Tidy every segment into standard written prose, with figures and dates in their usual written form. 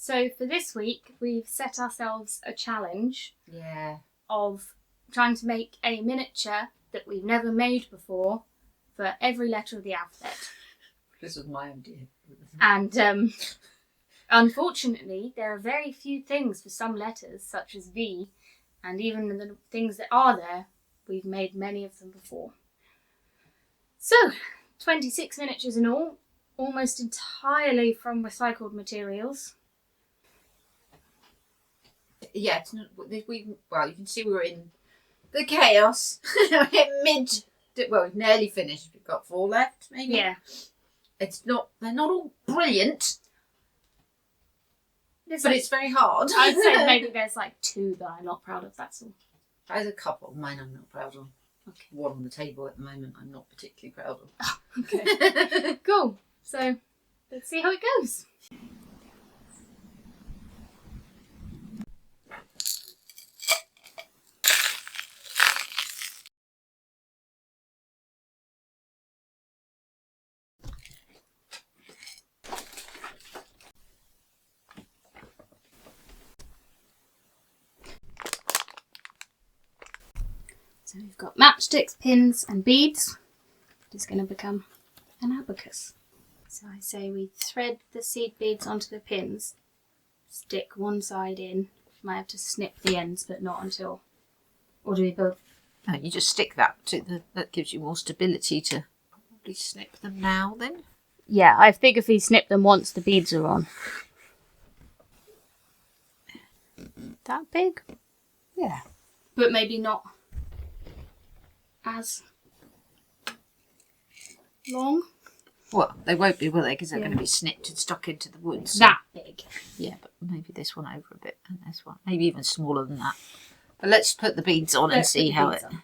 So for this week, we've set ourselves a challenge. Yeah. Of trying to make a miniature that we've never made before for every letter of the alphabet. This was my idea. And unfortunately, there are very few things for some letters, such as V, and even the things that are there, we've made many of them before. So, 26 miniatures in all, almost entirely from recycled materials. Yeah, you can see we were in the chaos. We're nearly finished. We've got 4 left, maybe. Yeah. They're not all brilliant, but it's very hard. I'd say maybe there's like 2 that I'm not proud of, that's all. There's a couple. Mine I'm not proud of. Okay. One on the table at the moment I'm not particularly proud of. Okay. Cool. So, let's see how it goes. So we've got matchsticks, pins and beads. It's going to become an abacus. So I say we thread the seed beads onto the pins, stick one side in, might have to snip the ends but not until, or do we both? No, you just stick that that gives you more stability to probably snip them now then. Yeah, I figure if we snip them once the beads are on. That big? Yeah. But maybe not as long. Well, they won't be, will they? Because they're going to be snipped and stuck into the wood. So. That big. Yeah, but maybe this one over a bit and this one. Maybe even smaller than that. But let's put the beads on and see how it... On.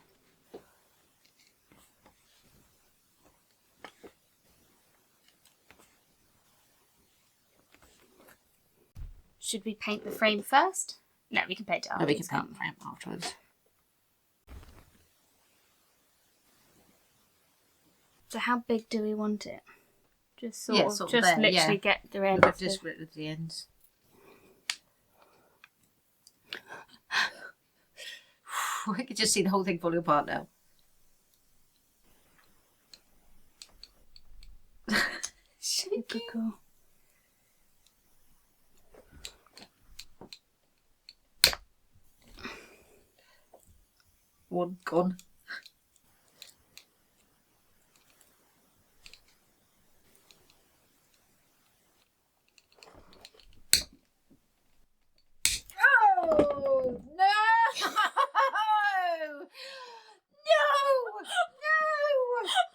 Should we paint the frame first? No, we can paint it afterwards. No, we can paint the frame afterwards. So how big do we want it? Just sort of there, literally get the end of just rid of the ends. I can just see the whole thing falling apart now. Typical. One gone. Oh no! No!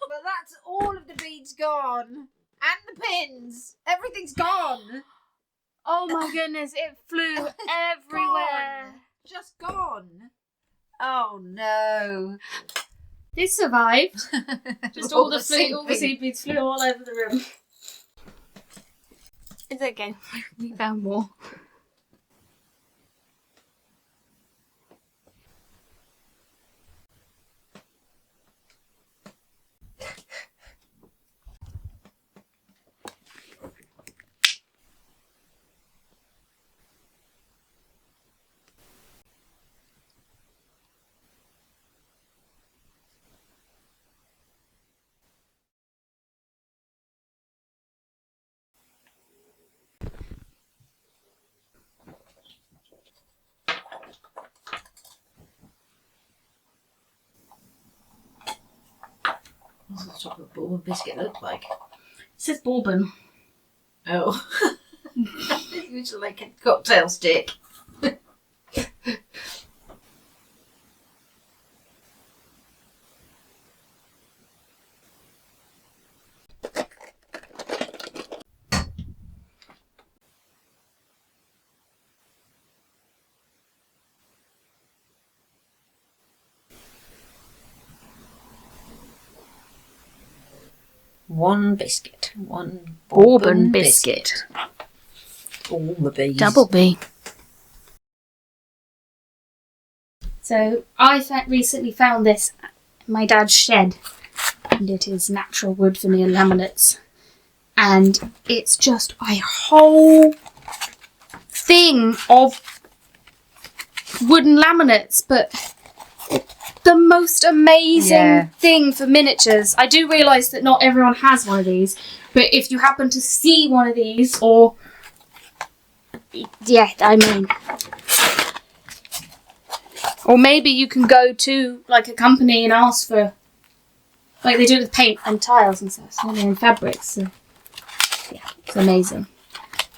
But that's all of the beads gone. And the pins. Everything's gone. Oh my goodness, it flew everywhere. Gone. Just gone. Oh no. This survived. Just all the seed beads flew all over the room. It's okay. We found more. What does the chocolate bourbon biscuit look like? It says bourbon. Oh. It's like a cocktail stick. One biscuit. One Bourbon biscuit. All the B's. Double B. So I recently found this in my dad's shed, and it is natural wood veneer laminates, and it's just a whole thing of wooden laminates, but the most amazing thing for miniatures. I do realise that not everyone has one of these, but if you happen to see one of these, or or maybe you can go to like a company and ask for, like they do with paint and tiles and stuff, so and fabrics. So yeah, it's amazing.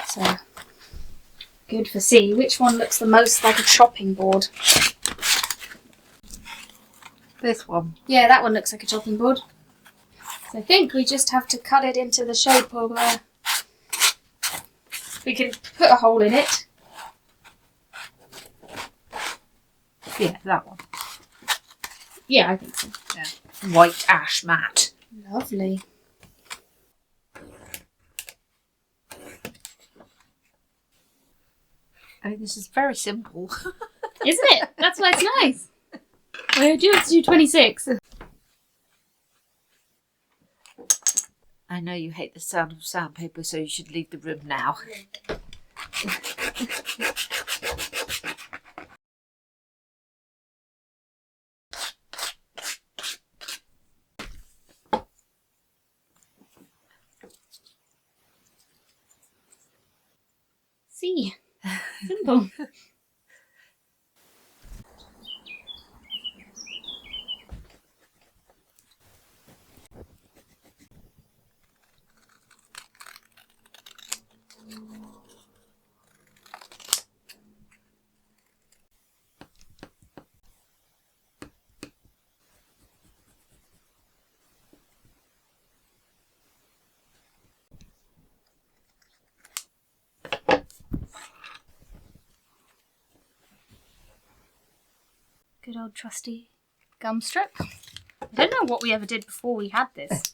So good for C. Which one looks the most like a chopping board? This one. Yeah, that one looks like a chopping board. So I think we just have to cut it into the shape of we can put a hole in it. Yeah, that one. Yeah, I think so. Yeah. White ash mat. Lovely. I mean, this is very simple. Isn't it? That's why it's nice. I do have to do 26. I know you hate the sound of sandpaper, so you should leave the room now. See. Simple. Good old trusty gum strip. I don't know what we ever did before we had this.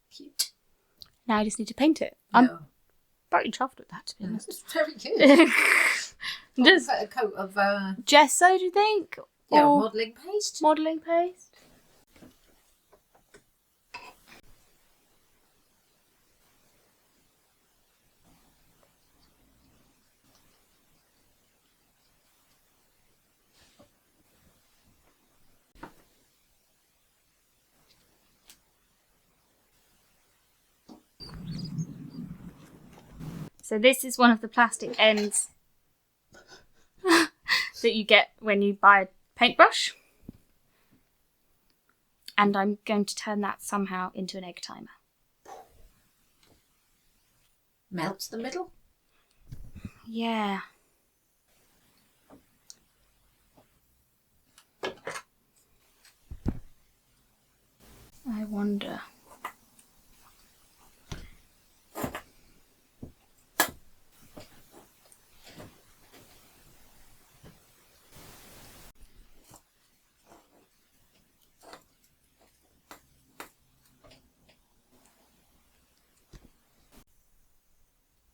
Cute. Now I just need to paint it. I'm very chuffed with that, to be honest. It's very good. Just Put a coat of gesso, do you think? Or modelling paste. modelling paste? So this is one of the plastic ends that you get when you buy a paintbrush. And I'm going to turn that somehow into an egg timer. Melts the middle. Yeah. I wonder.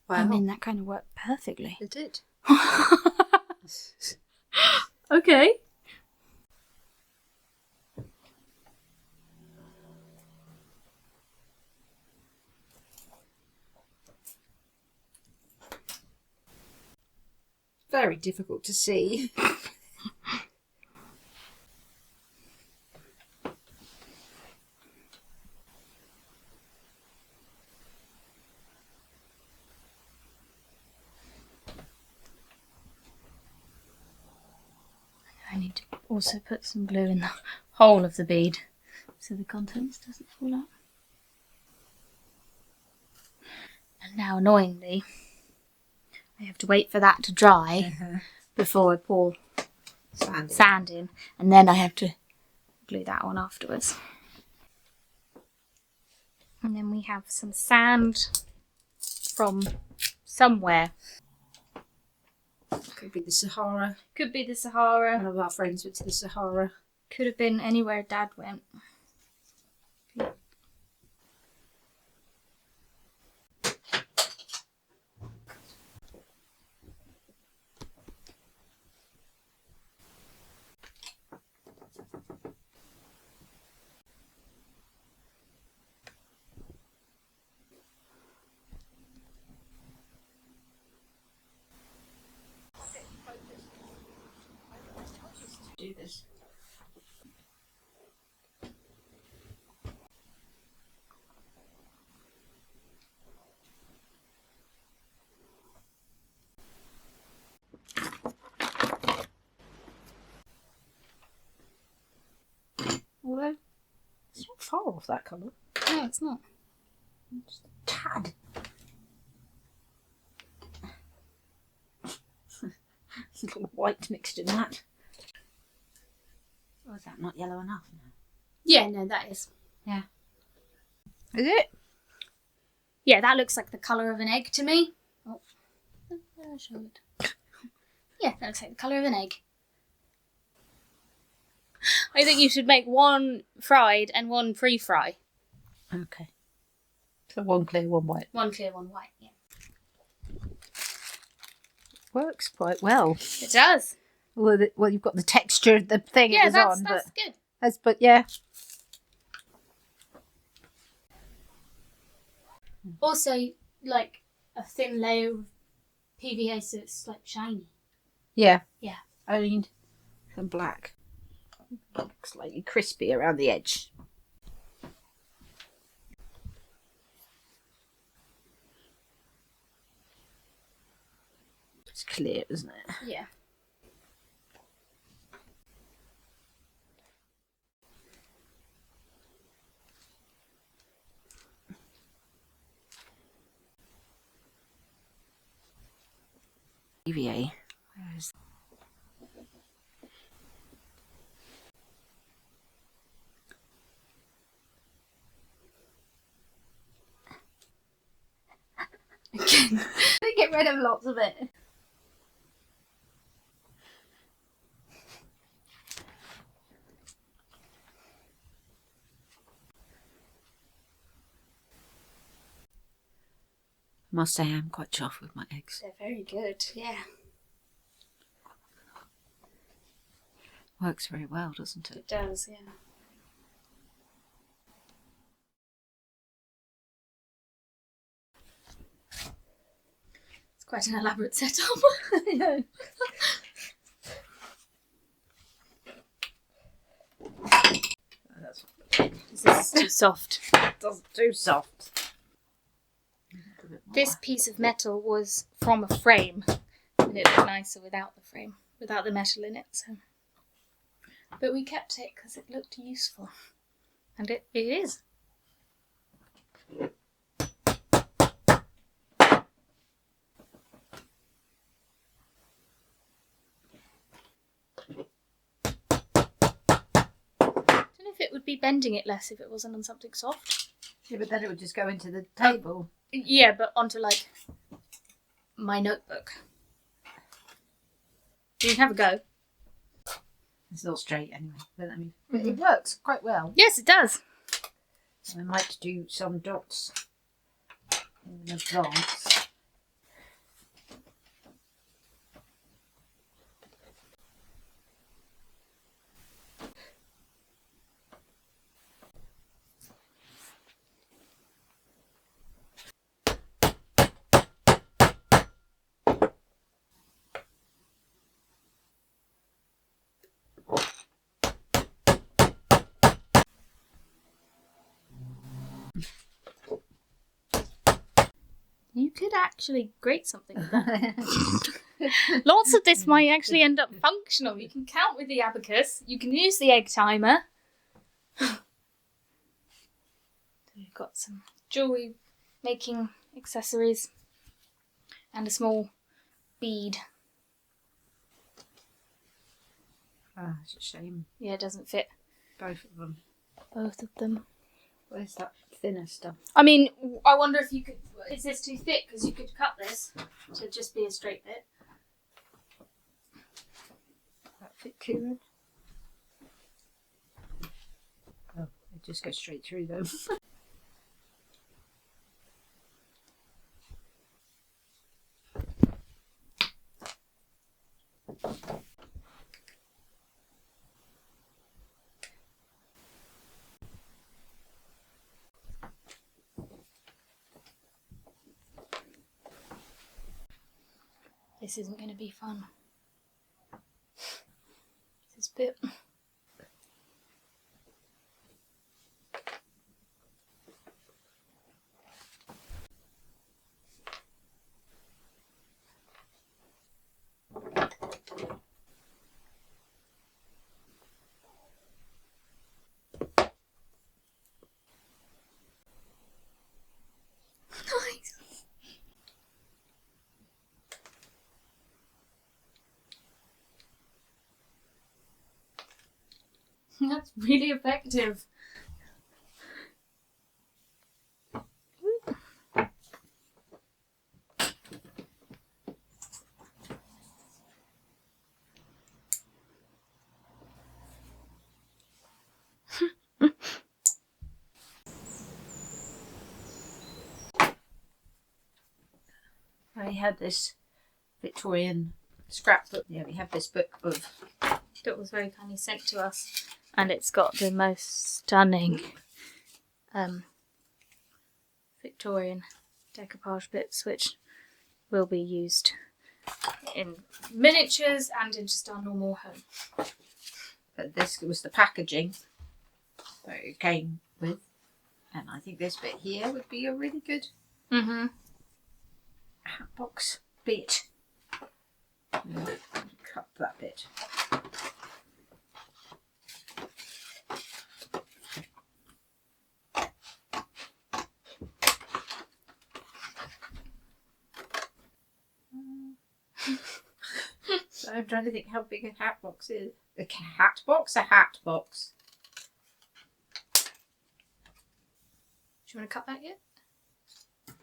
Wow. I mean, that kind of worked perfectly. It did. Okay. Very difficult to see. I need to also put some glue in the hole of the bead so the contents doesn't fall out. And now, annoyingly, I have to wait for that to dry before I pour sand in, and then I have to glue that on afterwards. And then we have some sand from somewhere. Could be the Sahara. Could be the Sahara. One of our friends went to the Sahara. Could have been anywhere Dad went. Do this. Although it's not far off that colour. No, it's not. Just a tad. A little white mixed in that. Or is that not yellow enough now? Yeah, no, that is. Is it? Yeah, that looks like the colour of an egg to me. Oh, I'll show it. Yeah, that looks like the colour of an egg. I think you should make one fried and one pre-fry. Okay. So one clear, one white. One clear, one white, yeah. Works quite well. It does. Although, well, you've got the texture of the thing Yeah, it was that's on, good. but yeah. Also, like a thin layer of PVA so it's like shiny. Yeah. Yeah. I need some black. Slightly crispy around the edge. It's clear, isn't it? Yeah. EVA. Where is Get rid of lots of it. I must say I'm quite chuffed with my eggs. They're very good, yeah. Works very well, doesn't it? It does, yeah. It's quite an elaborate setup. Yeah. This is too soft. That's too soft. This piece of metal was from a frame, and it looked nicer without the frame, without the metal in it. So, but we kept it because it looked useful, and it is. I don't know if it would be bending it less if it wasn't on something soft. Yeah, but then it would just go into the table. Yeah, but onto like my notebook. You can have a go. It's not straight anyway, but I mean, it works quite well. Yes, it does. I might do some dots in advance. You could actually grate something with that. Lots of this might actually end up functional. You can count with the abacus. You can use the egg timer. We've got some jewellery making accessories and a small bead. Ah, it's a shame. Yeah, it doesn't fit Both of them. both of them. Where's that thinner stuff? I mean, I wonder if you could... Is this too thick? Because you could cut this to just be a straight bit. That fit too good? Oh, it just goes straight through though. This isn't going to be fun. This bit. Nice. That's really effective. I had this Victorian scrapbook. Yeah, we have this book of... That was very kindly sent to us, and it's got the most stunning Victorian decoupage bits, which will be used in miniatures and in just our normal home. But this was the packaging that it came with. And I think this bit here would be a really good Mm-hmm. hat box bit. Cut that bit. So I'm trying to think how big a hat box is. A hat box? A hat box. Do you want to cut that yet?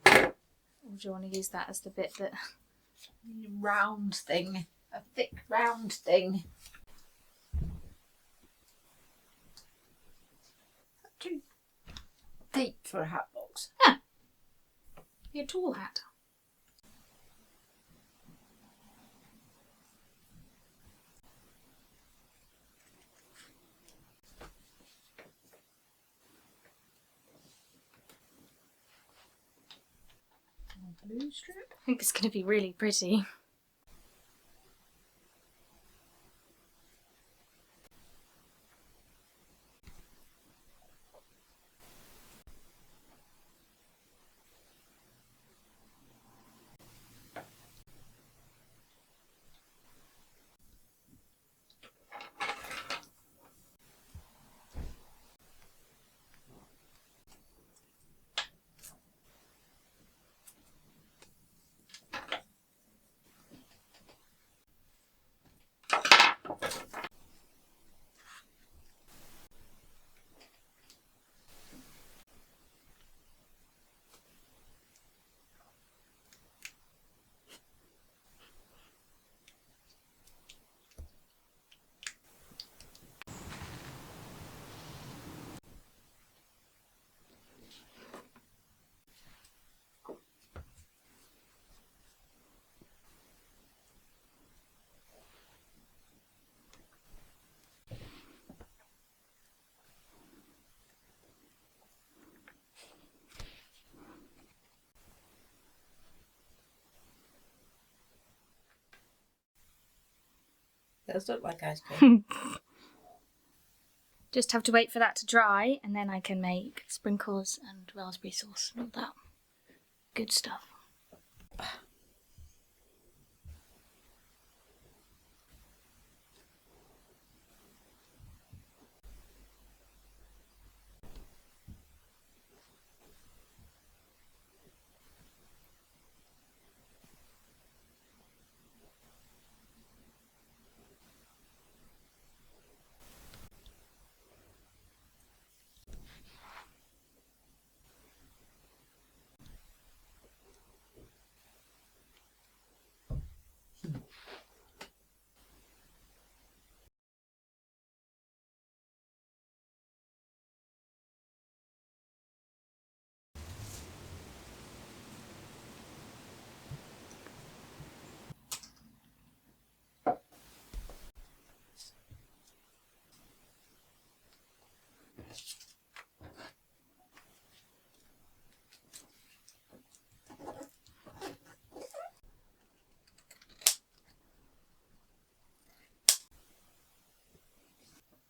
Or do you want to use that as the bit that... Round thing. A thick round thing. Too deep for a hat box. Your tall hat. Blue strip. I think it's going to be really pretty. Those look like ice cream. Just have to wait for that to dry, and then I can make sprinkles and raspberry sauce and all that good stuff.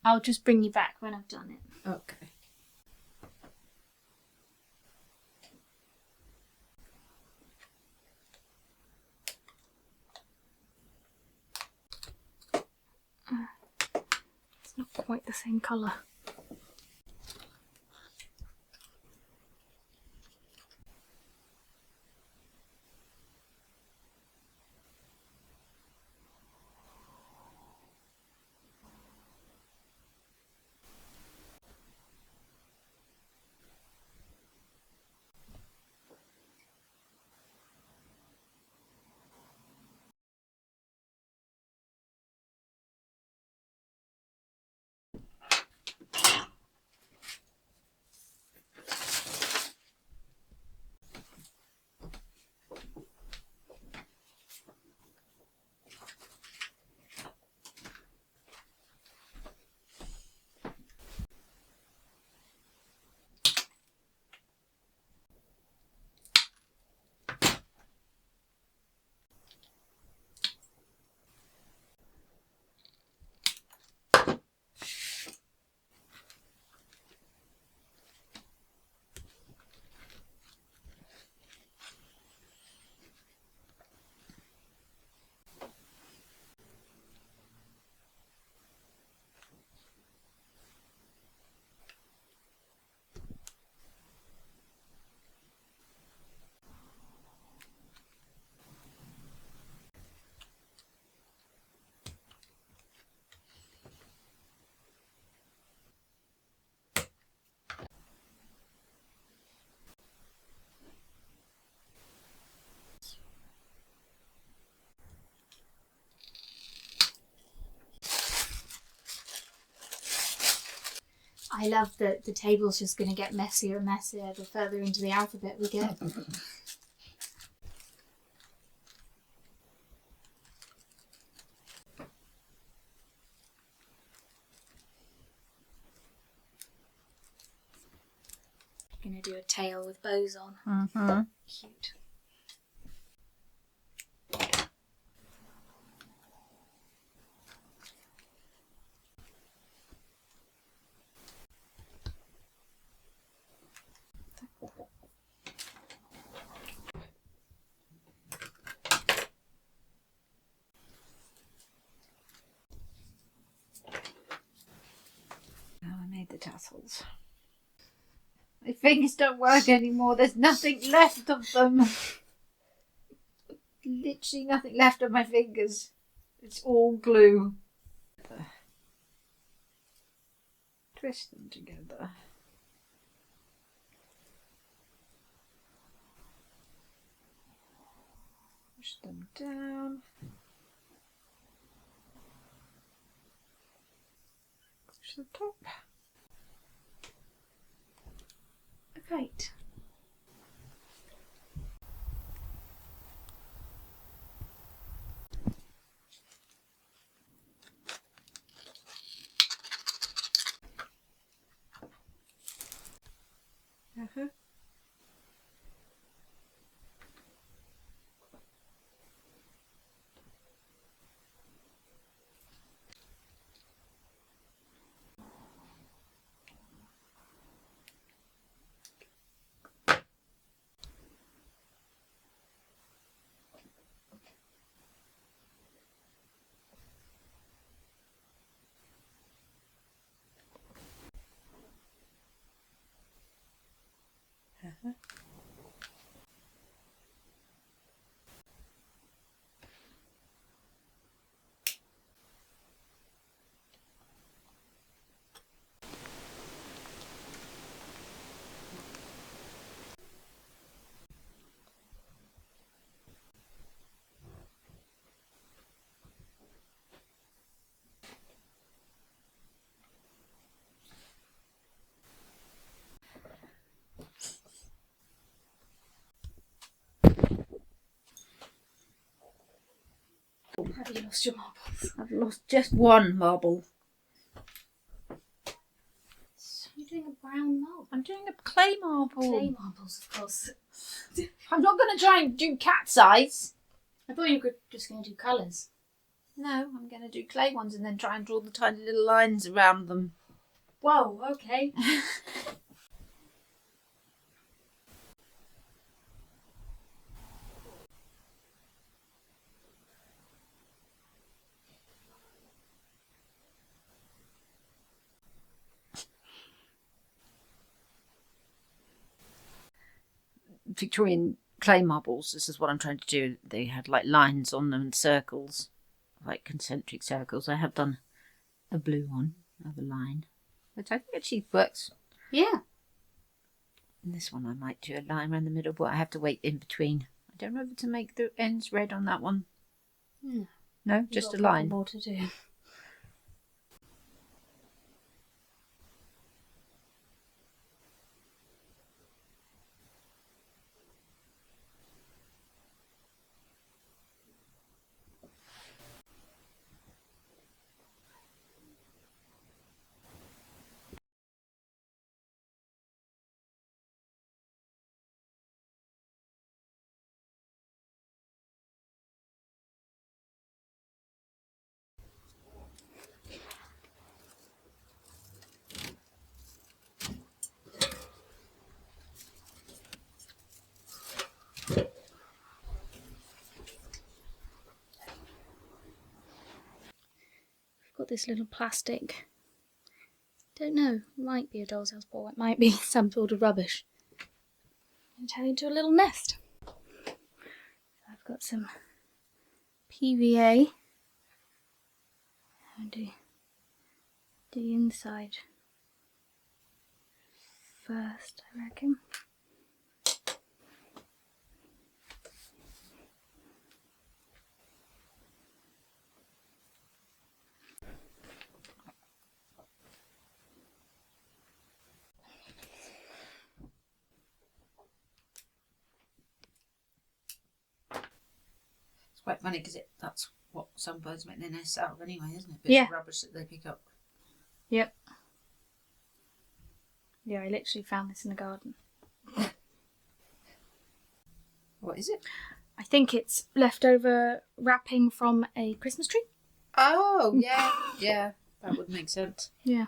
I'll just bring you back when I've done it. Okay. It's not quite the same colour. I love that the table's just going to get messier and messier the further into the alphabet we get. Going to do a tail with bows on. Mm-hmm. Cute. Now I made the tassels. My fingers don't work anymore. There's nothing left of them. Literally nothing left of my fingers. It's all glue. Twist them together. Push them down. Push the top. A kite. Uh-huh. Have you lost your marbles? I've lost just one marble. So you're doing a brown marble? I'm doing a clay marble. Clay marbles, of course. I'm not going to try and do cat's eyes. I thought you were just going to do colours. No, I'm going to do clay ones and then try and draw the tiny little lines around them. Whoa, okay. Victorian clay marbles, this is what I'm trying to do. They had like lines on them and circles, like concentric circles. I have done a blue one of a line, which I think actually works. Yeah. In this one I might do a line around the middle, but I have to wait in between. I don't know whether to make the ends red on that one. No, just a line. More to do. Got this little plastic. Don't know. Might be a doll's house ball. It might be some sort of rubbish. And turn into a little nest. I've got some PVA. I'll do the inside first, I reckon. It's quite funny because that's what some birds make their nests out of anyway, isn't it? Yeah. Of rubbish that they pick up. Yep. Yeah, I literally found this in the garden. What is it? I think it's leftover wrapping from a Christmas tree. Oh, yeah. Yeah, that would make sense. Yeah.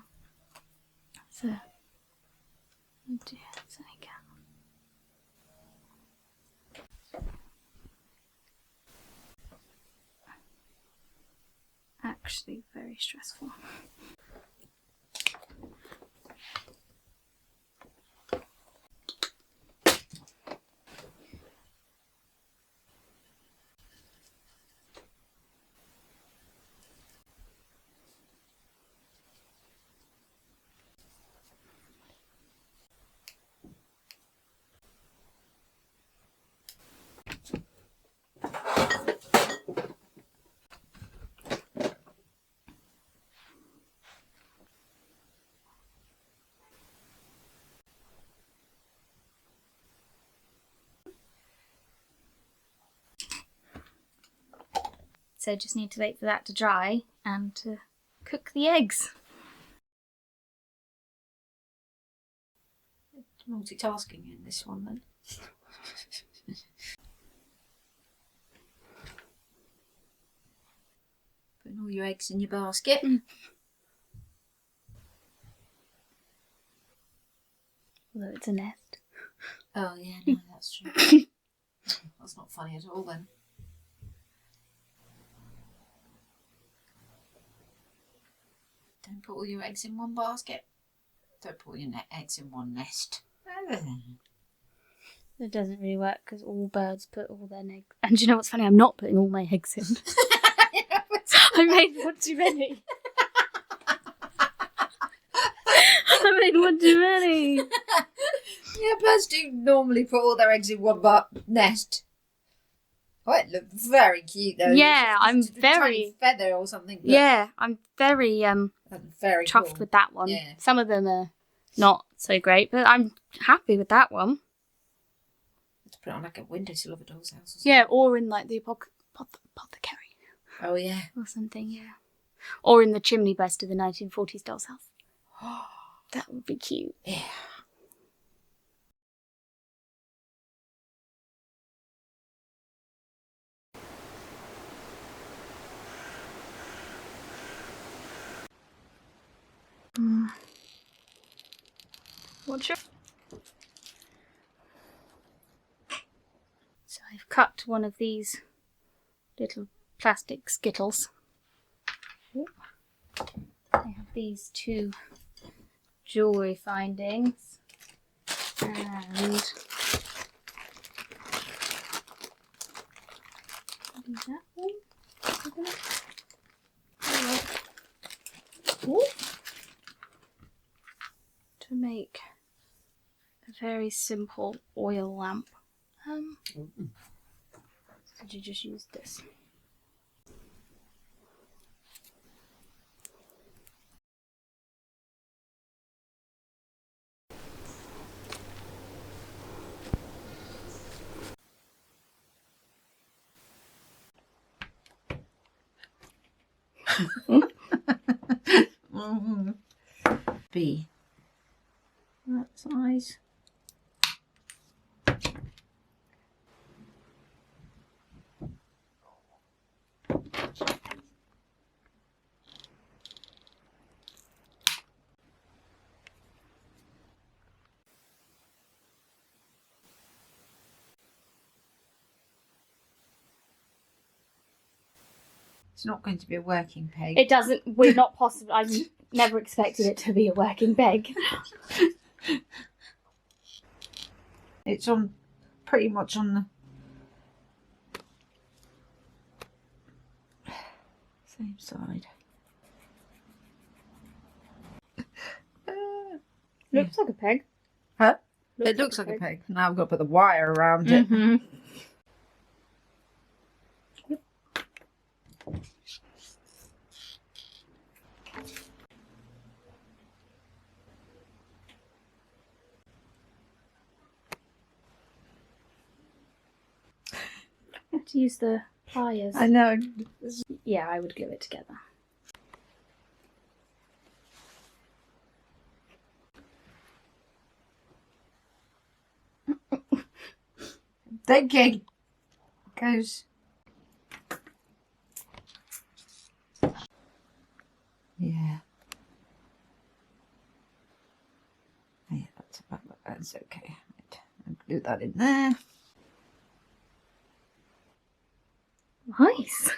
So, oh dear, it's only cat. Actually, very stressful. So just need to wait for that to dry and to cook the eggs. Multitasking in this one then. Putting all your eggs in your basket. Although it's a nest. Oh yeah, no, that's true. That's not funny at all then. Don't put all your eggs in one basket. Don't put all your eggs in one nest. It doesn't really work because all birds put all their eggs. And do you know what's funny? I'm not putting all my eggs in. I made one too many. I made one too many. Yeah, birds do normally put all their eggs in one nest. Oh, it looked very cute though. Yeah, I'm Just a very tiny feather or something. Yeah, I'm very That's very chuffed cool. with that one. Yeah. Some of them are not so great, but I'm happy with that one. To put it on like a windowsill of a doll's house or something. Yeah, or in like the apothecary. Oh, yeah. or something, yeah. Or in the chimney breast of the 1940s doll's house. That would be cute. Yeah. What's your... So I've cut one of these little plastic skittles. I have these two jewellery findings. And... maybe that one? Ooh. To make a very simple oil lamp. Did you just use this? B. That size. It's not going to be a working peg. It doesn't. We're not possible. I've never expected it to be a working peg. It's on pretty much on the same side. Looks like a peg. Huh? It looks like a peg. Now I've got to put the wire around it. I have to use the pliers. I know. Yeah, I would glue it together. Thinking goes. Yeah. Yeah, that's okay. I'll glue that in there. Nice.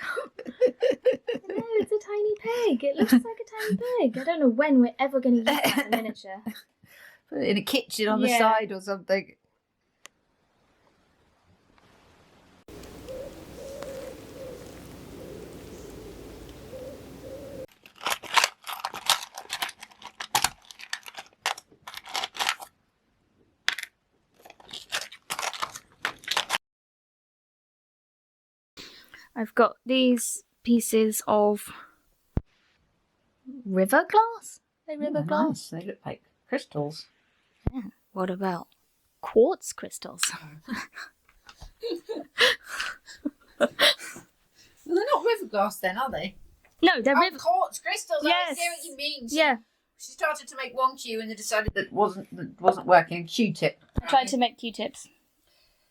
No, it's a tiny peg. It looks like a tiny peg. I don't know when we're ever going to use that in miniature. Put it in a kitchen on the Yeah. side or something. I've got these pieces of river glass. Are they river glass? Nice. They look like crystals. Yeah. What about quartz crystals? Well, they're not river glass then, are they? No, they're river. Quartz crystals. Yes. I see what you mean. Yeah, She started to make one Q and then decided that wasn't working. Q-tip. I tried to make Q-tips.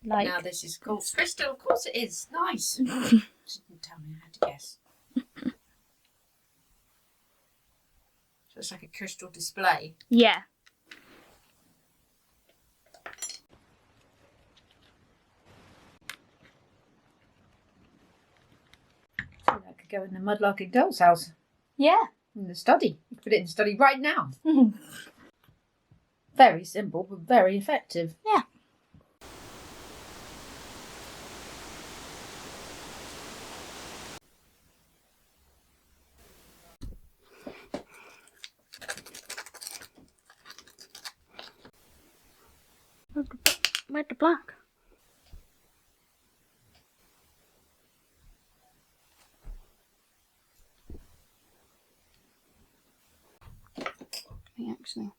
Like, Now this is quartz crystal. Of course it is. Nice. She didn't tell me. I had to guess. So it's like a crystal display. yeah. So that could go in the Mudlarking Doll's house. Yeah. In the study. You could put it in the study right now. Very simple, but very effective. Yeah. Where's the black? Actually.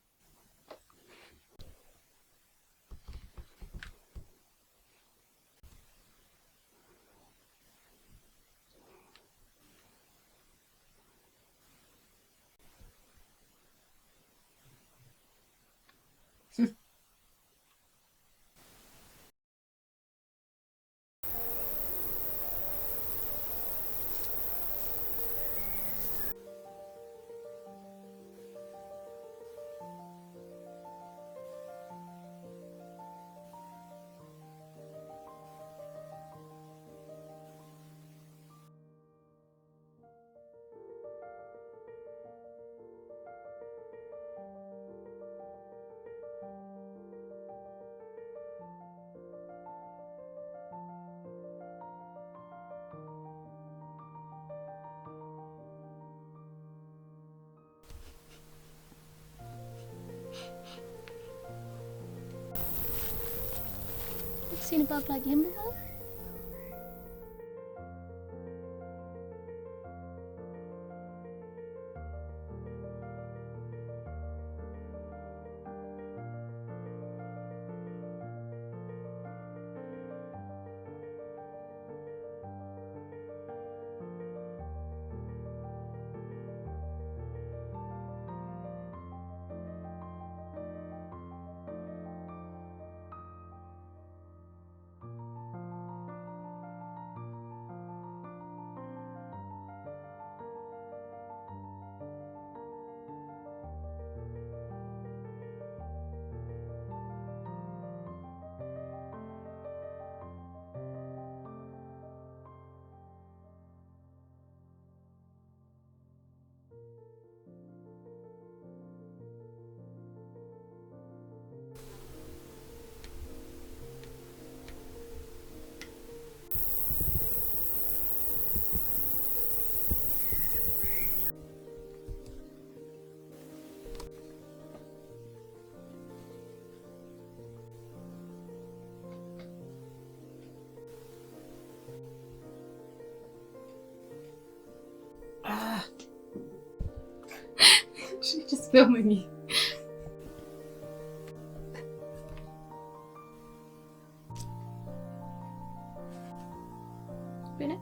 seen a bug like him before? She's just filming you. Spin it.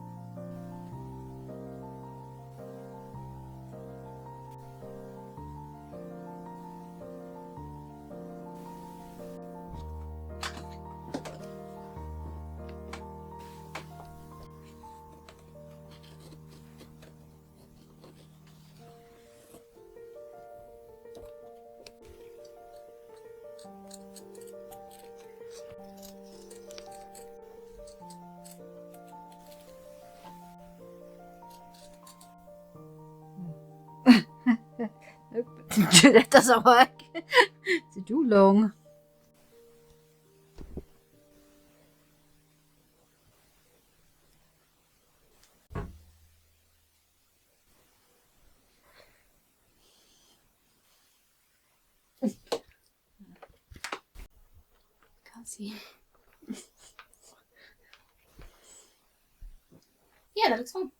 Nope. That doesn't work. It's too long. Can't see. Yeah, that looks fine.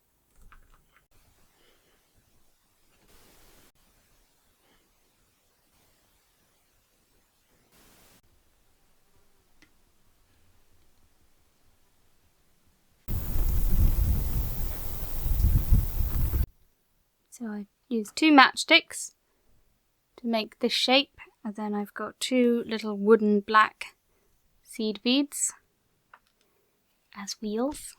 So I used 2 matchsticks to make this shape, and then I've got 2 little wooden black seed beads as wheels.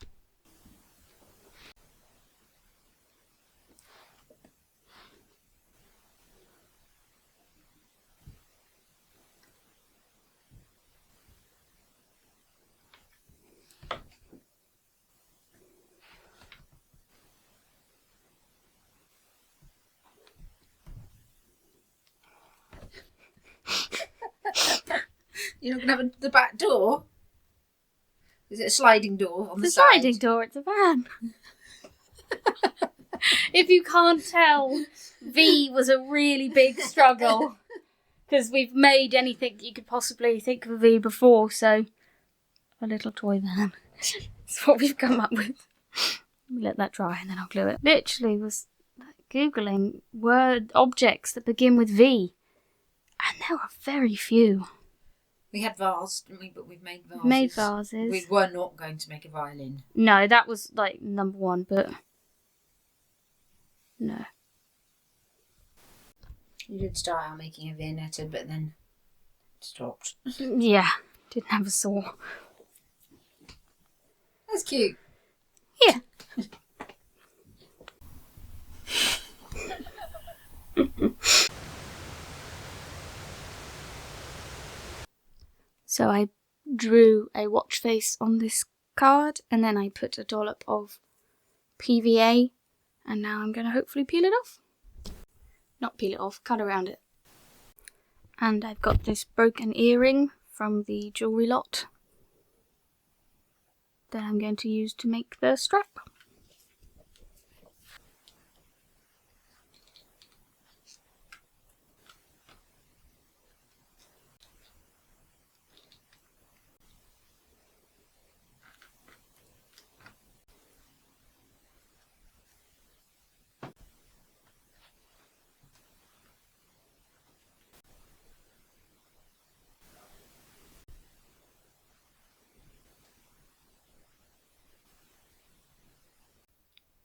You're not going to have the back door? Is it a sliding door on the It's a side? sliding door, it's a van. If you can't tell, V was a really big struggle. Because we've made anything you could possibly think of a V before, so a little toy van. That's what we've come up with. Let me let that dry and then I'll glue it. Literally was Googling word objects that begin with V. And there are very few. We had vase, didn't we? But we've made vases. Made vases. We were not going to make a violin. No, that was like number 1, but no. You did start out making a Viennetta, but then stopped. Yeah, didn't have a saw. That's cute. Yeah. So I drew a watch face on this card, and then I put a dollop of PVA, and now I'm going to hopefully peel it off. Not peel it off, cut around it. And I've got this broken earring from the jewellery lot that I'm going to use to make the strap.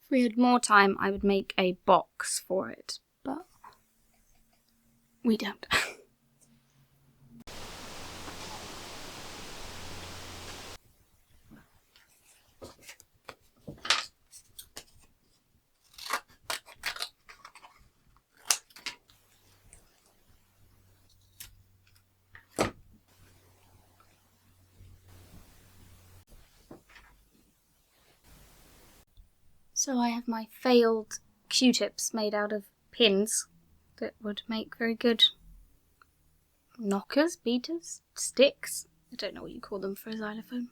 If we had more time, I would make a box for it, but we don't. So I have my failed Q-tips made out of pins that would make very good knockers, beaters, sticks. I don't know what you call them for a xylophone.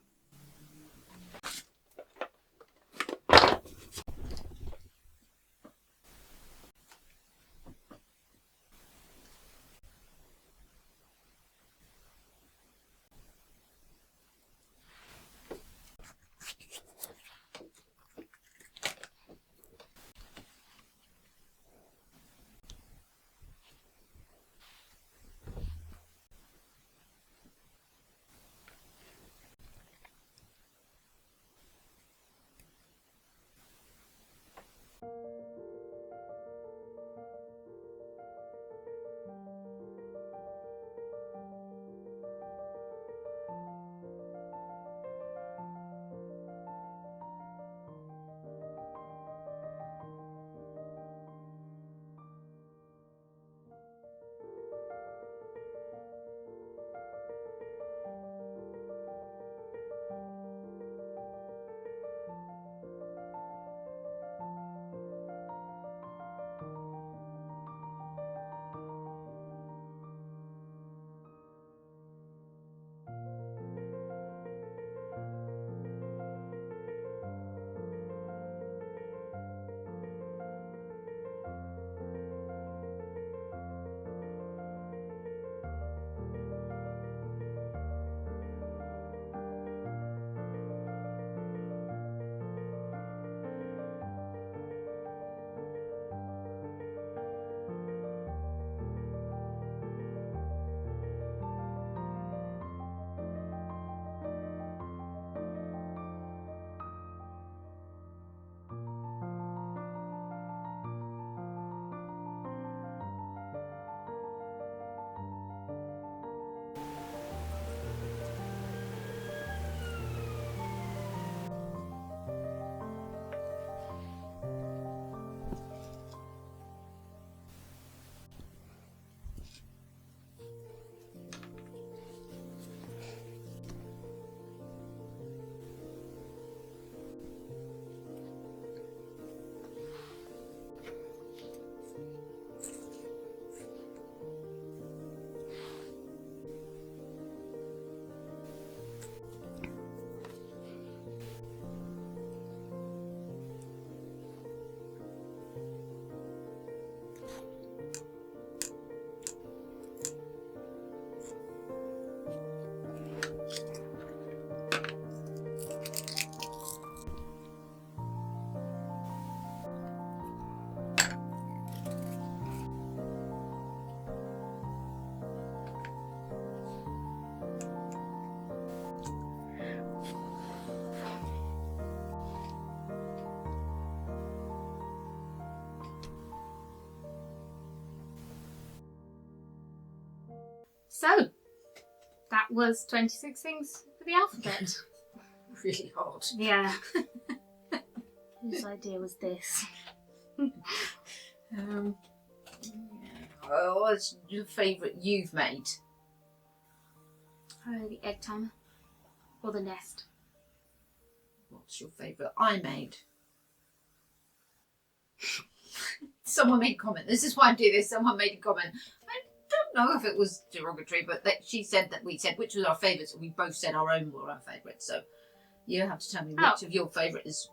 So, that was 26 things for the alphabet. Really hard. Yeah. Whose idea was this? What's your favourite you've made? The egg timer. Or the nest. What's your favourite I made? Someone made a comment. This is why I do this. Someone made a comment. I don't know if it was derogatory, but she said that we said which was our favourites, and we both said our own were our favourites. So you have to tell me which of your favourite is.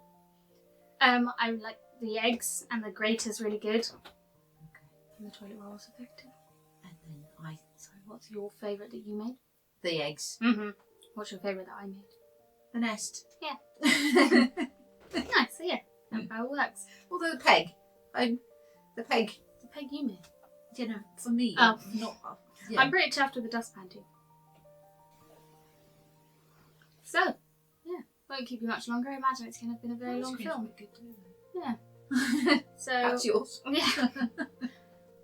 I like the eggs, and the grater's really good. Okay. And the toilet roll is effective. And then Sorry, what's your favourite that you made? the eggs. Mm-hmm. What's your favourite that I made? The nest. Yeah. Nice, so yeah. That's how it works. Although the peg. The peg. The peg you made. You know, for me. Oh. Not. Yeah. I'm pretty chuffed with the dustpan too. So, yeah. Won't keep you much longer. I imagine it's going to have been a very long film. Good too, Yeah. So That's yours. yeah.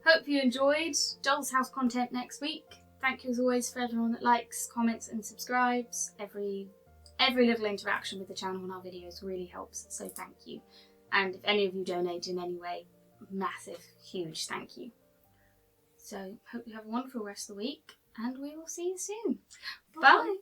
Hope you enjoyed Doll's House content next week. Thank you as always for everyone that likes, comments and subscribes. Every little interaction with the channel and our videos really helps, so thank you. And if any of you donate in any way, massive, huge thank you. So hope you have a wonderful rest of the week and we will see you soon. Bye.